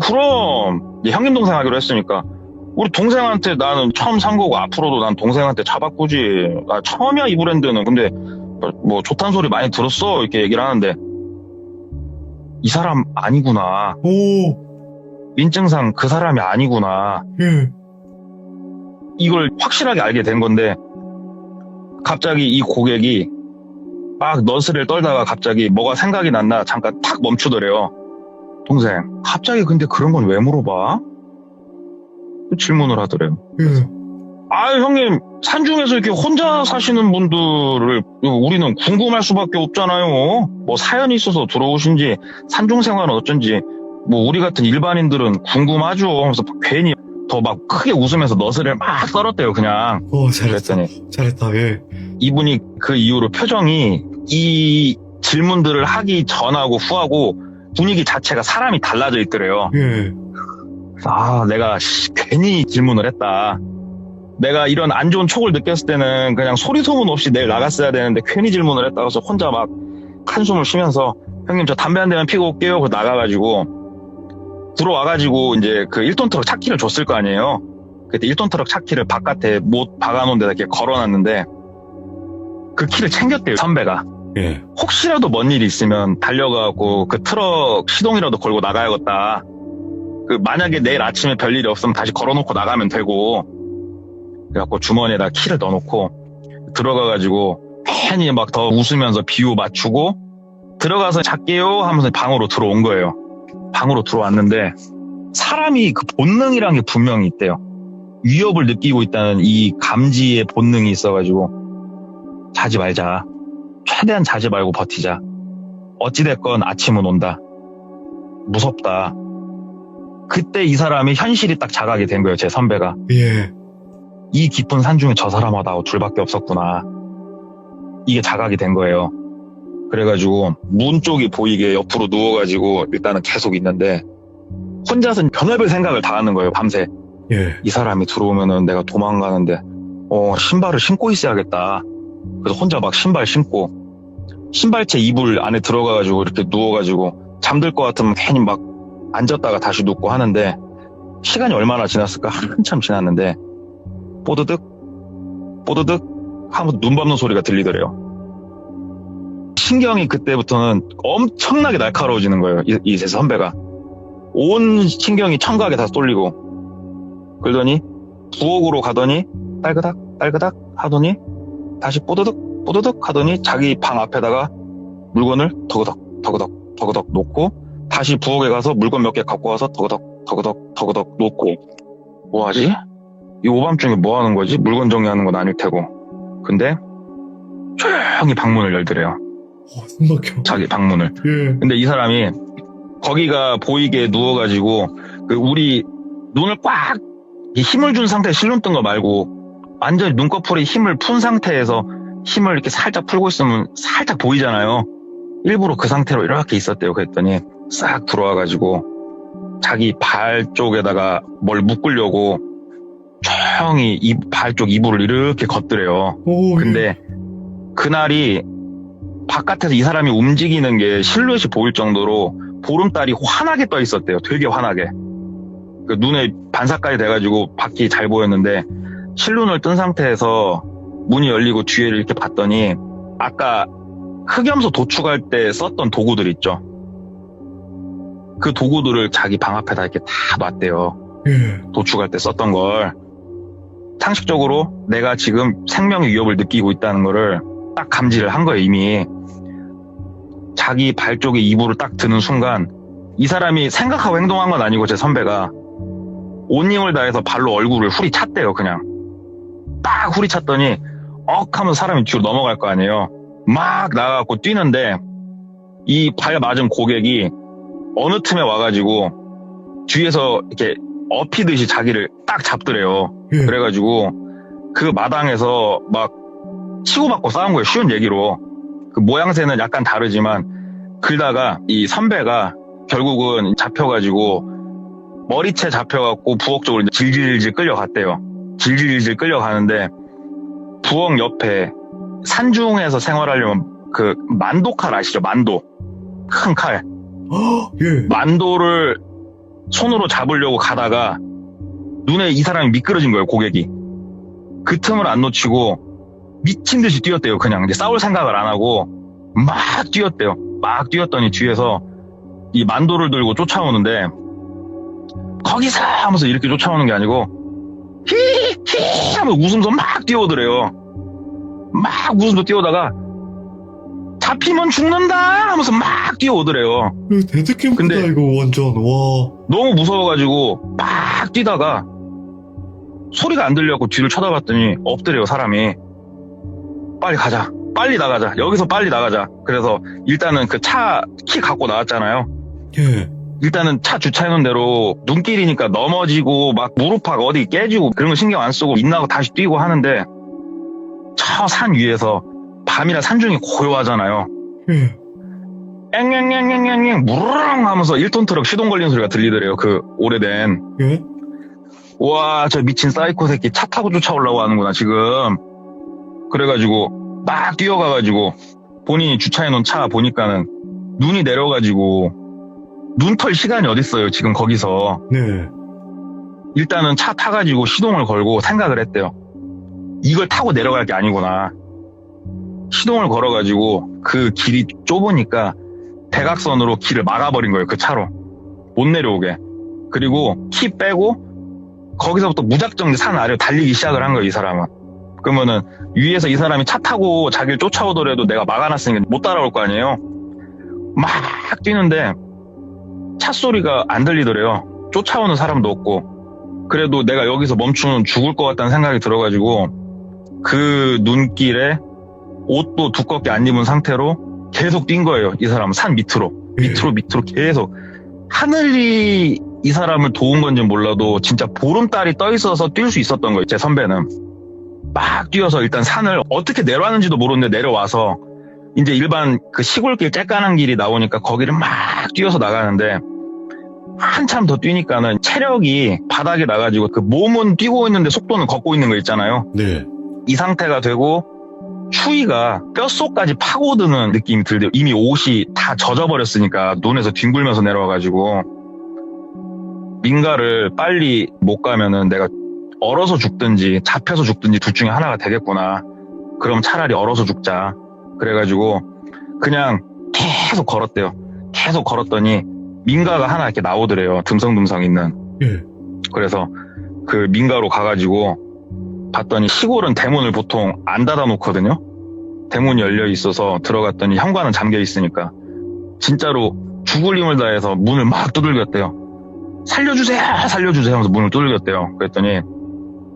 그럼 형님 동생 하기로 했으니까 우리 동생한테 나는 처음 산 거고 앞으로도 난 동생한테 차 바꾸지. 처음이야 이 브랜드는. 근데 뭐 좋다는 소리 많이 들었어 이렇게 얘기를 하는데 이 사람 아니구나. 민증상 그 사람이 아니구나. 이걸 확실하게 알게 된 건데 갑자기 이 고객이 막 너스를 떨다가 갑자기 뭐가 생각이 났나 잠깐 탁 멈추더래요. 동생, 갑자기 근데 그런 건 왜 물어봐? 질문을 하더래요. 형님, 산중에서 이렇게 혼자 사시는 분들을 우리는 궁금할 수밖에 없잖아요. 뭐 사연이 있어서 들어오신지, 산중 생활은 어쩐지, 뭐 우리 같은 일반인들은 궁금하죠. 하면서 괜히 더 막 크게 웃으면서 너스를 막 썰었대요, 그냥. 잘했다. 그랬더니 잘했다, 예. 이분이 그 이후로 표정이 이 질문들을 하기 전하고 후하고 분위기 자체가 사람이 달라져 있더래요. 예. 내가 괜히 질문을 했다. 내가 이런 안 좋은 촉을 느꼈을 때는 그냥 소리 소문 없이 내일 나갔어야 되는데 괜히 질문을 했다. 그래서 혼자 막 한숨을 쉬면서 형님 저 담배 한 대만 피고 올게요. 그래서 나가가지고 들어와가지고 이제 그 1톤 트럭 차키를 줬을 거 아니에요. 그때 1톤 트럭 차키를 바깥에 못 박아놓은 데다 이렇게 걸어놨는데 그 키를 챙겼대요, 선배가. 예. 혹시라도 뭔 일이 있으면 달려가고 그 트럭 시동이라도 걸고 나가야겠다. 그 만약에 내일 아침에 별일이 없으면 다시 걸어놓고 나가면 되고. 그래갖고 주머니에다 키를 넣어놓고 들어가가지고 괜히 막 더 웃으면서 비유 맞추고 들어가서 잘게요 하면서 방으로 들어온 거예요. 방으로 들어왔는데 사람이 그 본능이란 게 분명히 있대요. 위협을 느끼고 있다는 이 감지의 본능이 있어가지고 자지 말자. 최대한 자지 말고 버티자. 어찌됐건 아침은 온다. 무섭다. 그때 이 사람이 현실이 딱 자각이 된 거예요. 제 선배가. 예. 이 깊은 산 중에 저 사람하고 둘밖에 없었구나. 이게 자각이 된 거예요. 그래가지고 문 쪽이 보이게 옆으로 누워가지고 일단은 계속 있는데 혼자서 별의별 생각을 다 하는 거예요. 밤새. 예. 이 사람이 들어오면은 내가 도망가는데 신발을 신고 있어야겠다. 그래서 혼자 막 신발 신고 신발채 이불 안에 들어가가지고 이렇게 누워가지고 잠들 것 같으면 괜히 막 앉았다가 다시 눕고 하는데 시간이 얼마나 지났을까? 한참 지났는데 뽀드득 하면서 눈 감는 소리가 들리더래요. 신경이 그때부터는 엄청나게 날카로워지는 거예요. 이 선배가. 온 신경이 청각에 다 쏠리고 그러더니 부엌으로 가더니 딸그닥 하더니 다시 뽀드득 하더니 자기 방 앞에다가 물건을 더그덕 놓고 다시 부엌에 가서 물건 몇 개 갖고 와서 더그덕 놓고 뭐하지? 이 오밤중에 뭐 하는 거지? 물건 정리하는 건 아닐 테고. 근데 조용히 방문을 열더래요. 숨막혀. 자기 방문을. 예. 근데 이 사람이 거기가 보이게 누워가지고 그 우리 눈을 꽉 힘을 준 상태에 실눈 뜬 거 말고 완전히 눈꺼풀에 힘을 푼 상태에서 힘을 이렇게 살짝 풀고 있으면 살짝 보이잖아요. 일부러 그 상태로 이렇게 있었대요. 그랬더니 싹 들어와가지고 자기 발 쪽에다가 뭘 묶으려고 조용히 발 쪽 이불을 이렇게 걷더래요. 근데 그날이 바깥에서 이 사람이 움직이는 게 실루엣이 보일 정도로 보름달이 환하게 떠 있었대요. 되게 환하게. 그 눈에 반사까지 돼가지고 밖이 잘 보였는데 실눈을 뜬 상태에서 문이 열리고 뒤에를 이렇게 봤더니 아까 흑염소 도축할 때 썼던 도구들 있죠. 그 도구들을 자기 방 앞에다 이렇게 다 놨대요. 예. 도축할 때 썼던 걸. 상식적으로 내가 지금 생명의 위협을 느끼고 있다는 거를 딱 감지를 한 거예요, 이미. 자기 발 쪽에 이불을 딱 드는 순간 이 사람이 생각하고 행동한 건 아니고 제 선배가 온 힘을 다해서 발로 얼굴을 후리찼대요, 그냥. 딱 후리찼더니 하면서 사람이 뒤로 넘어갈 거 아니에요. 막 나가갖고 뛰는데 이 발 맞은 고객이 어느 틈에 와가지고 뒤에서 이렇게 업히듯이 자기를 딱 잡더래요. 예. 그래가지고 그 마당에서 막 치고받고 싸운 거예요. 쉬운 얘기로. 그 모양새는 약간 다르지만 그러다가 이 선배가 결국은 잡혀가지고 머리채 잡혀갖고 부엌 쪽으로 질질질 끌려갔대요. 질질질 끌려가는데 부엌 옆에 산중에서 생활하려면 그 만도칼 아시죠? 만도. 큰 칼. 예. 만도를 손으로 잡으려고 가다가 눈에 이 사람이 미끄러진 거예요, 고객이. 그 틈을 안 놓치고 미친 듯이 뛰었대요. 그냥 이제 싸울 생각을 안 하고 막 뛰었대요. 막 뛰었더니 뒤에서 이 만도를 들고 쫓아오는데 거기서 하면서 이렇게 쫓아오는 게 아니고 히히 하면서 웃으면서 막 뛰어오더래요. 막 웃으면서 뛰어오다가 잡히면 죽는다 하면서 막 뛰어오더래요. 데드캠프다 근데 이거 완전. 와. 너무 무서워가지고 막 뛰다가 소리가 안 들려갖고 뒤를 쳐다봤더니 엎드려요, 사람이. 빨리 가자. 빨리 나가자. 여기서 빨리 나가자. 그래서 일단은 그 차 키 갖고 나왔잖아요. 예. 일단은 차 주차해놓은 대로 눈길이니까 넘어지고 막 무릎팍 어디 깨지고 그런 거 신경 안 쓰고 인나고 다시 뛰고 하는데 저 산 위에서 밤이라 산중이 고요하잖아요. 예. 앵앵앵앵앵앵 무르릉 하면서 1톤 트럭 시동 걸리는 소리가 들리더래요. 그 오래된. 예? 와, 저 미친 사이코 새끼 차 타고 쫓아오려고 하는구나 지금. 그래가지고 막 뛰어가가지고 본인이 주차해놓은 차 보니까는 눈이 내려가지고 눈 털 시간이 어딨어요 지금 거기서. 네. 일단은 차 타가지고 시동을 걸고 생각을 했대요. 이걸 타고 내려갈 게 아니구나. 시동을 걸어가지고 그 길이 좁으니까 대각선으로 길을 막아버린 거예요. 그 차로. 못 내려오게. 그리고 키 빼고 거기서부터 무작정 산 아래로 달리기 시작을 한 거예요. 이 사람은. 그러면은 위에서 이 사람이 차 타고 자기를 쫓아오더라도 내가 막아놨으니까 못 따라올 거 아니에요. 막 뛰는데 차 소리가 안 들리더래요. 쫓아오는 사람도 없고. 그래도 내가 여기서 멈추면 죽을 것 같다는 생각이 들어가지고 그 눈길에 옷도 두껍게 안 입은 상태로 계속 뛴 거예요. 이 사람은 산 밑으로 밑으로 계속. 하늘이 이 사람을 도운 건지 몰라도 진짜 보름달이 떠 있어서 뛸 수 있었던 거예요. 제 선배는 막 뛰어서 일단 산을 어떻게 내려왔는지도 모르는데 내려와서 이제 일반 그 시골길 쬐깐한 길이 나오니까 거기를 막 뛰어서 나가는데 한참 더 뛰니까는 체력이 바닥에 나가지고 그 몸은 뛰고 있는데 속도는 걷고 있는 거 있잖아요. 네. 이 상태가 되고 추위가 뼛속까지 파고드는 느낌이 들대요. 이미 옷이 다 젖어버렸으니까 눈에서 뒹굴면서 내려와가지고 민가를 빨리 못 가면은 내가 얼어서 죽든지 잡혀서 죽든지 둘 중에 하나가 되겠구나. 그럼 차라리 얼어서 죽자. 그래가지고 그냥 계속 걸었대요. 계속 걸었더니 민가가 하나 이렇게 나오더래요. 듬성듬성 있는. 예. 그래서 그 민가로 가가지고 봤더니 시골은 대문을 보통 안 닫아놓거든요. 대문이 열려 있어서 들어갔더니 현관은 잠겨 있으니까 진짜로 죽을 힘을 다해서 문을 막 두들겼대요. 살려주세요 하면서 문을 두들겼대요. 그랬더니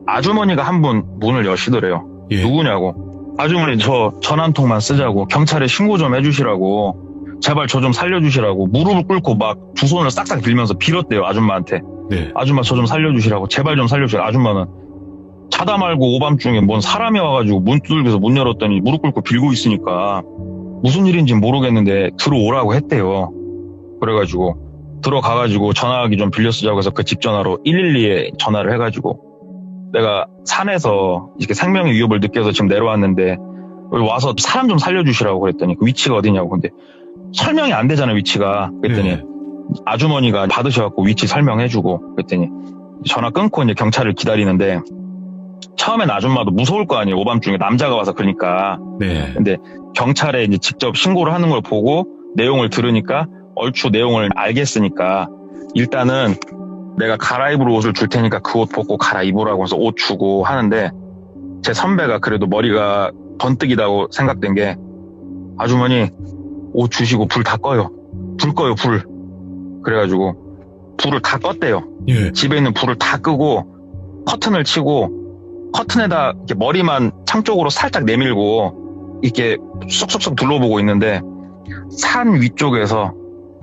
아주머니가 한 분 문을 여시더래요. 예. 누구냐고. 아주머니 저 전 한 통만 쓰자고, 경찰에 신고 좀 해주시라고, 제발 저 좀 살려주시라고 무릎을 꿇고 막 두 손을 싹싹 빌면서 빌었대요. 아줌마한테. 네. 아줌마 저 좀 살려주시라고, 제발 좀 살려주시라고. 아줌마는 자다 말고 오밤중에 뭔 사람이 와가지고 문 두들겨서 문 열었더니 무릎 꿇고 빌고 있으니까 무슨 일인지 모르겠는데 들어오라고 했대요. 그래가지고 들어가가지고 전화기 좀 빌려 쓰자고 해서 그 집 전화로 112에 전화를 해가지고 내가 산에서 이렇게 생명의 위협을 느껴서 지금 내려왔는데 여기 와서 사람 좀 살려주시라고 그랬더니 그 위치가 어디냐고. 근데 설명이 안 되잖아요, 위치가. 그랬더니 네. 아주머니가 받으셔갖고 위치 설명해주고 그랬더니 전화 끊고 이제 경찰을 기다리는데 처음엔 아줌마도 무서울 거 아니에요. 오밤중에 남자가 와서 그러니까. 네. 근데 경찰에 이제 직접 신고를 하는 걸 보고 내용을 들으니까 얼추 내용을 알겠으니까 일단은 내가 갈아입을 옷을 줄 테니까 그 옷 벗고 갈아입으라고 해서 옷 주고 하는데 제 선배가 그래도 머리가 번뜩이다고 생각된 게 아주머니 옷 주시고 불 다 꺼요. 불 꺼요, 불. 그래가지고 불을 다 껐대요. 예. 집에 있는 불을 다 끄고 커튼을 치고 커튼에다 이렇게 머리만 창 쪽으로 살짝 내밀고 이렇게 쏙쏙쏙 둘러보고 있는데 산 위쪽에서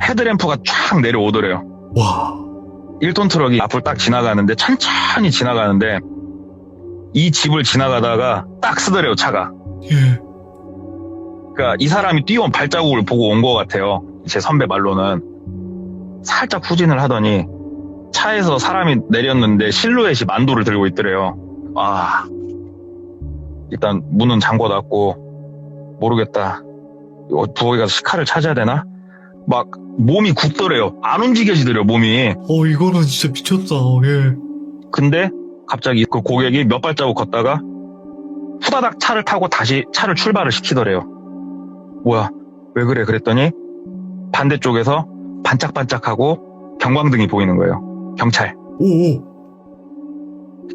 헤드램프가 쫙 내려오더래요. 와. 1톤 트럭이 앞을 딱 지나가는데 천천히 지나가는데 이 집을 지나가다가 딱 쓰더래요, 차가. 예. 그러니까 이 사람이 뛰어온 발자국을 보고 온 것 같아요. 제 선배 말로는. 살짝 후진을 하더니 차에서 사람이 내렸는데 실루엣이 만도를 들고 있더래요. 아, 일단 문은 잠궈놨고 모르겠다. 부엌에 가서 식칼을 찾아야 되나? 막 몸이 굽더래요. 안 움직여지더래요, 몸이. 이거는 진짜 미쳤다. 예. 근데 갑자기 그 고객이 몇 발자국 걷다가 후다닥 차를 타고 다시 차를 출발을 시키더래요. 뭐야, 왜 그래? 그랬더니 반대쪽에서 반짝반짝하고 경광등이 보이는 거예요. 경찰. 오오.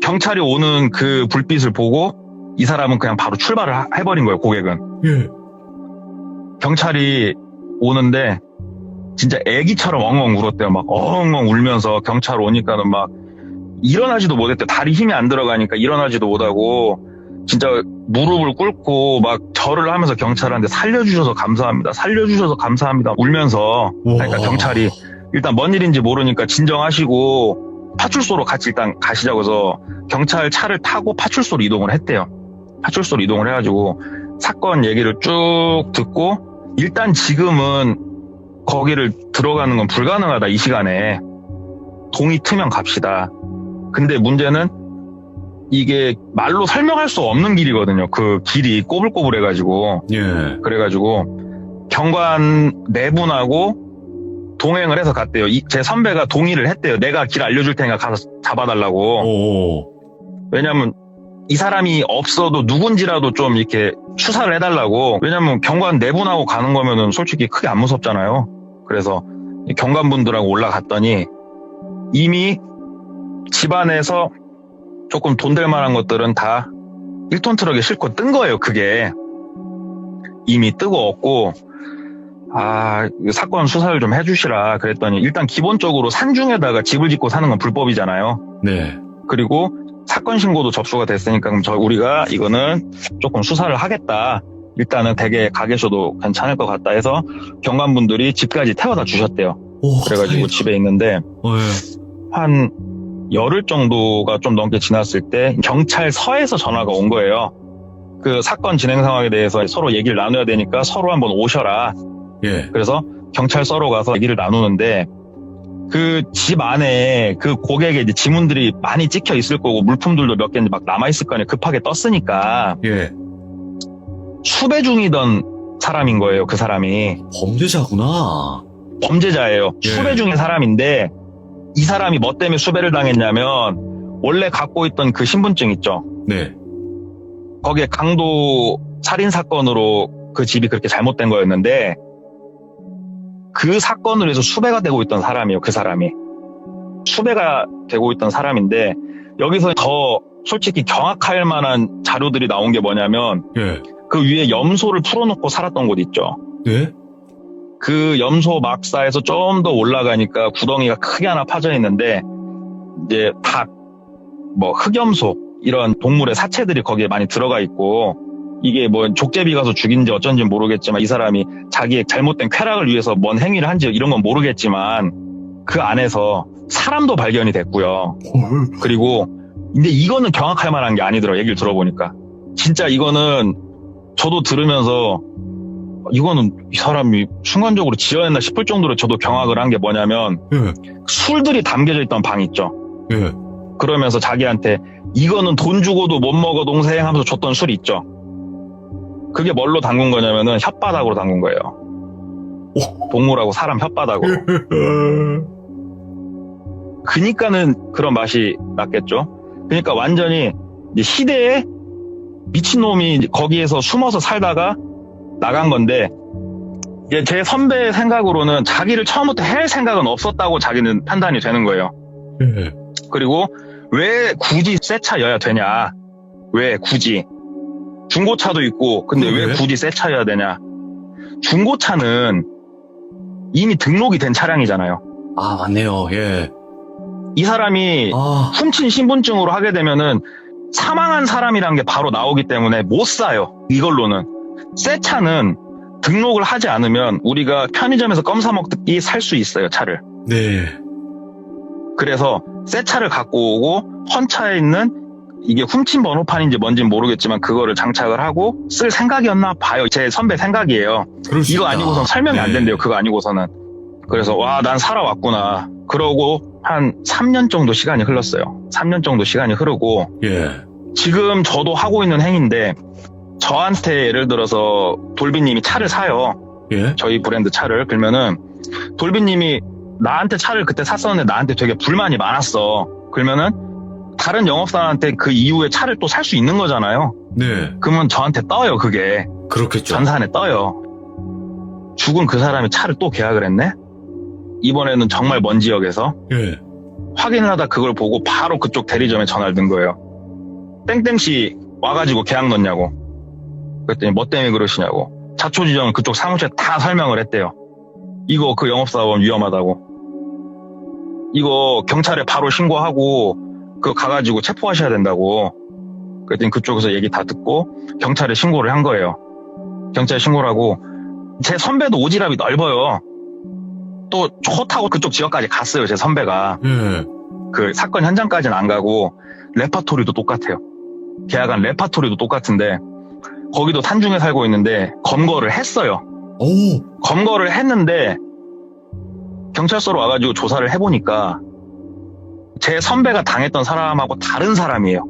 경찰이 오는 그 불빛을 보고 이 사람은 그냥 바로 출발을 해버린 거예요, 고객은. 예. 경찰이 오는데 진짜 애기처럼 엉엉 울었대요. 막 엉엉 울면서 경찰 오니까는 막 일어나지도 못했대요. 다리 힘이 안 들어가니까 일어나지도 못하고 진짜 무릎을 꿇고 막 절을 하면서 경찰한테 살려주셔서 감사합니다. 살려주셔서 감사합니다. 울면서 그러니까 우와. 경찰이 일단 뭔 일인지 모르니까 진정하시고 파출소로 같이 일단 가시자고 해서 경찰 차를 타고 파출소로 이동을 했대요. 파출소로 이동을 해가지고 사건 얘기를 쭉 듣고 일단 지금은 거기를 들어가는 건 불가능하다. 이 시간에 동이 트면 갑시다. 근데 문제는 이게 말로 설명할 수 없는 길이거든요. 그 길이 꼬불꼬불해가지고. 예. 그래가지고 경관 네 분하고 동행을 해서 갔대요. 제 선배가 동의를 했대요. 내가 길 알려줄 테니까 가서 잡아달라고. 오. 왜냐면 이 사람이 없어도 누군지라도 좀 이렇게 추사를 해달라고. 왜냐면 경관 네 분하고 가는 거면은 솔직히 크게 안 무섭잖아요. 그래서 이 경관분들하고 올라갔더니 이미 집안에서 조금 돈 될 만한 것들은 다 1톤 트럭에 싣고 뜬 거예요. 그게 이미 뜨거웠고, 사건 수사를 좀 해주시라 그랬더니 일단 기본적으로 산중에다가 집을 짓고 사는 건 불법이잖아요. 네. 그리고 사건 신고도 접수가 됐으니까 그럼 우리가 이거는 조금 수사를 하겠다. 일단은 댁에 가 계셔도 괜찮을 것 같다 해서 경관분들이 집까지 태워다 주셨대요. 오, 그래가지고 다행이다. 집에 있는데 예. 한 열흘 정도가 좀 넘게 지났을 때 경찰서에서 전화가 온 거예요. 그 사건 진행 상황에 대해서 서로 얘기를 나눠야 되니까 서로 한번 오셔라. 예. 그래서 경찰서로 가서 얘기를 나누는데 그 집 안에 그 고객의 이제 지문들이 많이 찍혀 있을 거고 물품들도 몇 개 막 남아 있을 거 아니에요. 급하게 떴으니까 예. 수배 중이던 사람인 거예요. 그 사람이 범죄자구나. 범죄자예요. 예. 수배 중인 사람인데 이 사람이 뭐 때문에 수배를 당했냐면 원래 갖고 있던 그 신분증 있죠. 네. 거기에 강도 살인 사건으로 그 집이 그렇게 잘못된 거였는데 그 사건으로 해서 수배가 되고 있던 사람이에요. 그 사람이 수배가 되고 있던 사람인데 여기서 더 솔직히 경악할 만한 자료들이 나온 게 뭐냐면 예. 그 위에 염소를 풀어놓고 살았던 곳 있죠. 네? 그 염소 막사에서 좀 더 올라가니까 구덩이가 크게 하나 파져 있는데 이제 닭, 뭐 흑염소 이런 동물의 사체들이 거기에 많이 들어가 있고 이게 뭐 족제비 가서 죽인지 어쩐지 모르겠지만 이 사람이 자기의 잘못된 쾌락을 위해서 뭔 행위를 한지 이런 건 모르겠지만 그 안에서 사람도 발견이 됐고요. 그리고 근데 이거는 경악할 만한 게 아니더라고요. 얘기를 들어보니까 진짜 이거는 저도 들으면서 이거는 이 사람이 순간적으로 지어냈나 싶을 정도로 저도 경악을 한 게 뭐냐면 예. 술들이 담겨져 있던 방 있죠. 예. 그러면서 자기한테 이거는 돈 주고도 못 먹어 동생 하면서 줬던 술 있죠. 그게 뭘로 담근 거냐면은 혓바닥으로 담근 거예요. 동물하고 사람 혓바닥으로. 그니까는 그런 맛이 났겠죠. 그러니까 완전히 이제 시대에 미친놈이 거기에서 숨어서 살다가 나간 건데 이제 제 선배 생각으로는 자기를 처음부터 할 생각은 없었다고 자기는 판단이 되는 거예요. 예. 그리고 왜 굳이 새 차여야 되냐? 왜 굳이? 중고차도 있고 근데 왜 굳이 새 차여야 되냐? 중고차는 이미 등록이 된 차량이잖아요. 아, 맞네요. 예. 이 사람이 아, 훔친 신분증으로 하게 되면은 사망한 사람이란 게 바로 나오기 때문에 못 사요. 이걸로는. 새 차는 등록을 하지 않으면 우리가 편의점에서 껌 사 먹기 살 수 있어요, 차를. 네. 그래서 새 차를 갖고 오고 헌차에 있는 이게 훔친 번호판인지 뭔지는 모르겠지만 그거를 장착을 하고 쓸 생각이었나 봐요. 제 선배 생각이에요. 그럴 수 이거 있다. 아니고선 설명이 안 네. 된대요. 그거 아니고서는. 그래서 와, 난 살아왔구나. 그러고 한 3년 정도 시간이 흘렀어요. 3년 정도 시간이 흐르고 예. 지금 저도 하고 있는 행위인데 저한테 예를 들어서 돌비님이 차를 사요. 예. 저희 브랜드 차를. 그러면은 돌비님이 나한테 차를 그때 샀었는데 나한테 되게 불만이 많았어. 그러면은 다른 영업사한테 그 이후에 차를 또 살 수 있는 거잖아요. 네. 그러면 저한테 떠요. 그게 그렇겠죠. 전산에 떠요. 죽은 그 사람이 차를 또 계약을 했네. 이번에는 정말 먼 지역에서 예. 확인을 하다 그걸 보고 바로 그쪽 대리점에 전화를 든 거예요. 땡땡씨 와가지고 계약 넣냐고. 그랬더니 뭐 때문에 그러시냐고. 자초지정 그쪽 사무실에 다 설명을 했대요. 이거 그 영업사원 위험하다고. 이거 경찰에 바로 신고하고 그거 가가지고 체포하셔야 된다고. 그랬더니 그쪽에서 얘기 다 듣고 경찰에 신고를 한 거예요. 경찰에 신고를 하고 제 선배도 오지랖이 넓어요. 또 초 타고 그쪽 지역까지 갔어요. 제 선배가. 예. 그 사건 현장까지는 안 가고 레파토리도 똑같아요. 계약한 레파토리도 똑같은데 거기도 산중에 살고 있는데 검거를 했어요. 오. 검거를 했는데 경찰서로 와가지고 조사를 해보니까 제 선배가 당했던 사람하고 다른 사람이에요.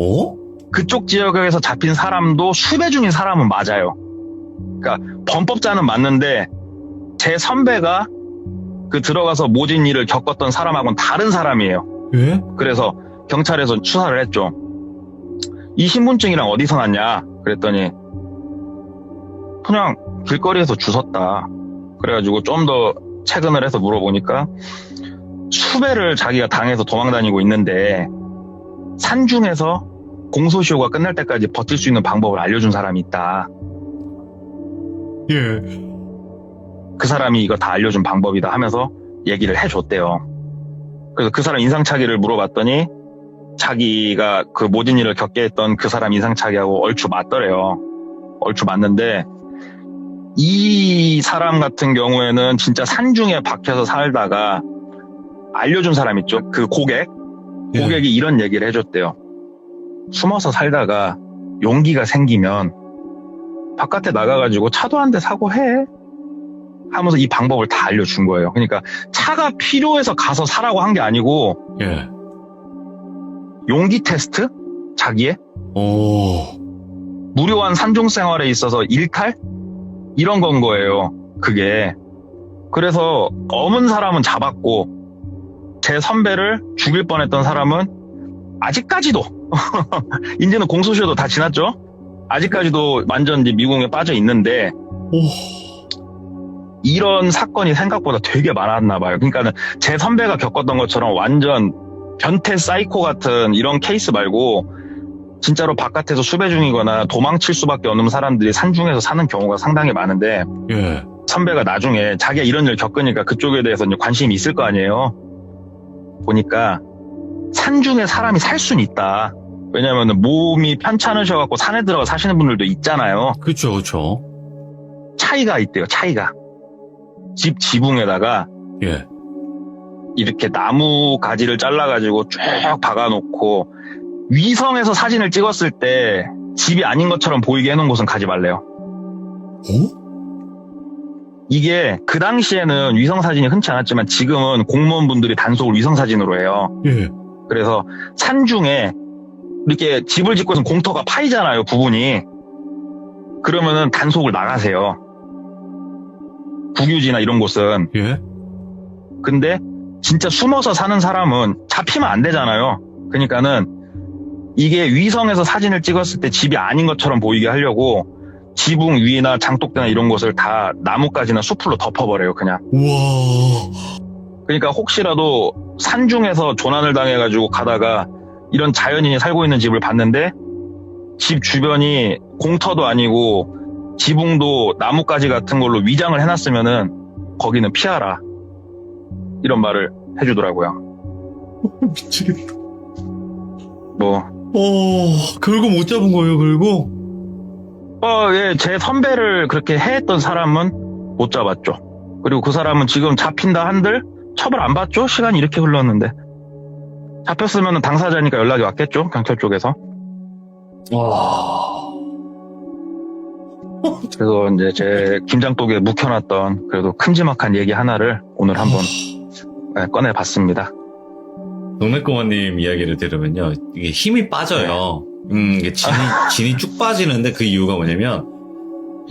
어? 그쪽 지역에서 잡힌 사람도 수배 중인 사람은 맞아요. 그러니까 범법자는 맞는데 제 선배가 그 들어가서 모진 일을 겪었던 사람하고는 다른 사람이에요. 예? 그래서 경찰에서 수사를 했죠. 이 신분증이랑 어디서 났냐? 그랬더니 그냥 길거리에서 주웠다. 그래가지고 좀 더 체근을 해서 물어보니까 수배를 자기가 당해서 도망다니고 있는데 산중에서 공소시효가 끝날 때까지 버틸 수 있는 방법을 알려준 사람이 있다. 예. 그 사람이 이거 다 알려준 방법이다 하면서 얘기를 해줬대요. 그래서 그 사람 인상착의를 물어봤더니 자기가 그 모진 일을 겪게 했던 그 사람 인상착의하고 얼추 맞더래요. 얼추 맞는데 이 사람 같은 경우에는 진짜 산중에 박혀서 살다가 알려준 사람 있죠. 그 고객이 이런 얘기를 해줬대요. 숨어서 살다가 용기가 생기면 바깥에 나가가지고 차도 한 대 사고 해 하면서 이 방법을 다 알려준 거예요. 그러니까 차가 필요해서 가서 사라고 한 게 아니고 예. 용기 테스트? 자기의? 오. 무료한 산중 생활에 있어서 일탈? 이런 건 거예요. 그게. 그래서 검은 사람은 잡았고 제 선배를 죽일 뻔했던 사람은 아직까지도 이제는 공소시효도 다 지났죠? 아직까지도 완전 이제 미궁에 빠져 있는데 오. 이런 사건이 생각보다 되게 많았나 봐요. 그러니까는 제 선배가 겪었던 것처럼 완전 변태 사이코 같은 이런 케이스 말고 진짜로 바깥에서 수배 중이거나 도망칠 수밖에 없는 사람들이 산중에서 사는 경우가 상당히 많은데 예. 선배가 나중에 자기가 이런 일을 겪으니까 그쪽에 대해서 이제 관심이 있을 거 아니에요. 보니까 산중에 사람이 살 수는 있다. 왜냐면은 몸이 편찮으셔갖고 산에 들어가 사시는 분들도 있잖아요. 그쵸, 그쵸. 차이가 있대요. 차이가. 집 지붕에다가 예. 이렇게 나무 가지를 잘라가지고 쭉 박아놓고 위성에서 사진을 찍었을 때 집이 아닌 것처럼 보이게 해놓은 곳은 가지 말래요. 어? 이게 그 당시에는 위성 사진이 흔치 않았지만 지금은 공무원분들이 단속을 위성 사진으로 해요. 예. 그래서 산중에 이렇게 집을 짓고 있으면 공터가 파이잖아요, 부분이. 그러면은 단속을 나가세요. 국유지나 이런 곳은. 예. 근데 진짜 숨어서 사는 사람은 잡히면 안 되잖아요. 그러니까는 이게 위성에서 사진을 찍었을 때 집이 아닌 것처럼 보이게 하려고 지붕 위나 장독대나 이런 곳을 다 나뭇가지나 숲으로 덮어버려요, 그냥. 우와. 그러니까 혹시라도 산중에서 조난을 당해가지고 가다가 이런 자연인이 살고 있는 집을 봤는데 집 주변이 공터도 아니고 지붕도 나뭇가지 같은 걸로 위장을 해놨으면은 거기는 피하라. 이런 말을 해주더라고요. 미치겠다. 뭐. 결국 못 잡은 거예요, 결국? 예, 제 선배를 그렇게 해했던 사람은 못 잡았죠. 그리고 그 사람은 지금 잡힌다 한들 처벌 안 받죠? 시간이 이렇게 흘렀는데. 잡혔으면 당사자니까 연락이 왔겠죠? 경찰 쪽에서. 와. 그래서 이제 제 김장독에 묵혀놨던 그래도 큼지막한 얘기 하나를 오늘 한번 꺼내봤습니다. 동네꼬마님 이야기를 들으면요, 이게 힘이 빠져요. 이게 진이 쭉 빠지는데 그 이유가 뭐냐면,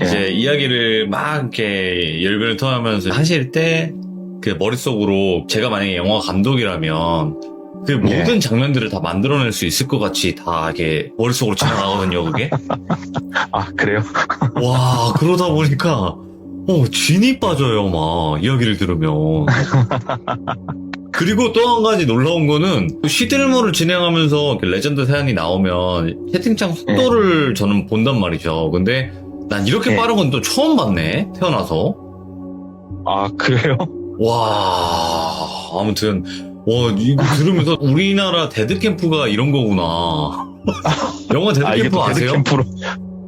이제 이야기를 막 이렇게 열변을 토하면서 하실 때, 그 머릿속으로 제가 만약에 영화 감독이라면, 그 모든 장면들을 다 만들어낼 수 있을 것 같이 다 이렇게 머릿속으로 지나가거든요, 그게. 아, 그래요? 와, 그러다 보니까, 진이 빠져요, 막, 이야기를 들으면. 그리고 또 한 가지 놀라운 거는 시들머를 진행하면서 레전드 사연이 나오면 채팅창 속도를 저는 본단 말이죠. 근데 난 이렇게 빠른 건 또 처음 봤네, 태어나서. 아, 그래요? 와, 아무튼 이거 들으면서 우리나라 데드캠프가 이런 거구나. 영화 이게 데드캠프 또 아세요? 데드캠프로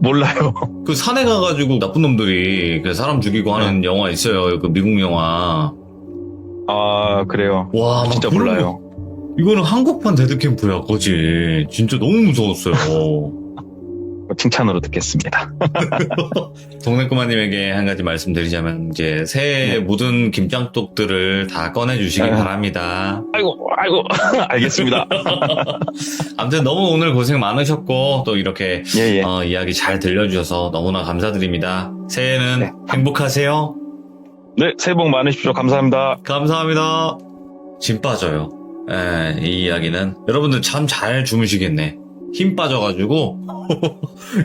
몰라요. 그 산에 가가지고 나쁜 놈들이 그 사람 죽이고 하는 영화 있어요. 그 미국 영화. 아, 그래요. 와, 막 진짜 그런 몰라요. 거. 이거는 한국판 데드캠프야, 거지. 진짜 너무 무서웠어요. 칭찬으로 듣겠습니다. 동네꼬마님에게 한 가지 말씀드리자면, 이제 새해 묻은 김장독들을 다 꺼내주시기 네. 바랍니다. 아이고, 알겠습니다. 아무튼 너무 오늘 고생 많으셨고, 또 이렇게 예, 예. 이야기 잘 들려주셔서 너무나 감사드립니다. 새해는 네. 행복하세요. 네, 새해 복 많으십시오. 감사합니다. 감사합니다. 진 빠져요. 예, 이 이야기는 여러분들 참 잘 주무시겠네. 힘 빠져가지고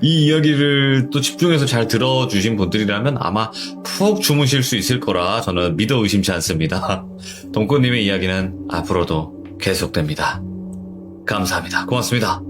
이 이야기를 또 집중해서 잘 들어주신 분들이라면 아마 푹 주무실 수 있을 거라 저는 믿어 의심치 않습니다. 동꼬님의 이야기는 앞으로도 계속됩니다. 감사합니다. 고맙습니다.